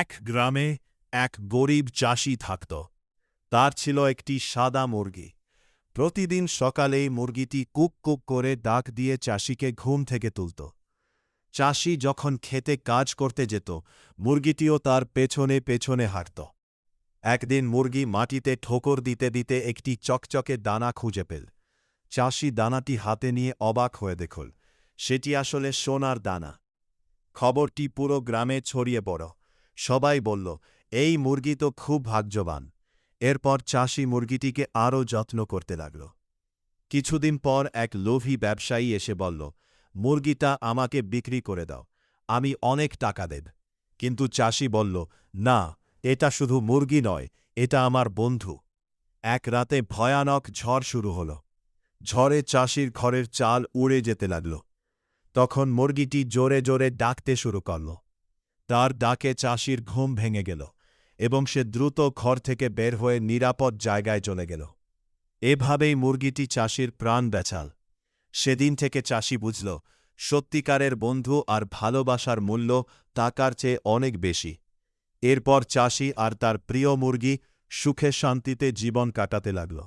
এক গ্রামে এক গরিব চাষি থাকত। তার ছিল একটি সাদা মুরগি। প্রতিদিন সকালেই মুরগিটি কুক কুক করে ডাক দিয়ে চাষিকে ঘুম থেকে তুলত। চাষি যখন খেতে কাজ করতে যেত, মুরগিটিও তার পেছনে পেছনে হাঁটত। একদিন মুরগি মাটিতে ঠোকর দিতে দিতে একটি চকচকে দানা খুঁজে পেল। চাষি দানাটি হাতে নিয়ে অবাক হয়ে দেখল, সেটি আসলে সোনার দানা। খবরটি পুরো গ্রামে ছড়িয়ে পড়ল। সবাই বলল, এই মুরগি তো খুব ভাগ্যবান। এরপর চাষি মুরগিটিকে আরও যত্ন করতে লাগল। কিছুদিন পর এক লোভী ব্যবসায়ী এসে বলল, মুরগিটা আমাকে বিক্রি করে দাও, আমি অনেক টাকা দেব। কিন্তু চাষি বলল, না, এটা শুধু মুরগি নয়, এটা আমার বন্ধু। এক রাতে ভয়ানক ঝড় শুরু হল। ঝড়ে চাষির ঘরের চাল উড়ে যেতে লাগল। তখন মুরগিটি জোরে জোরে ডাকতে শুরু করল। তার ডাকে চাষির ঘুম ভেঙে গেল এবং সে দ্রুত ঘর থেকে বের হয়ে নিরাপদ জায়গায় চলে গেল। এভাবেই মুরগিটি চাষির প্রাণ বাঁচাল। সেদিন থেকে চাষি বুঝল, সত্যিকারের বন্ধু আর ভালোবাসার মূল্য টাকার চেয়ে অনেক বেশি। এরপর চাষি আর তার প্রিয় মুরগি সুখে শান্তিতে জীবন কাটাতে লাগল।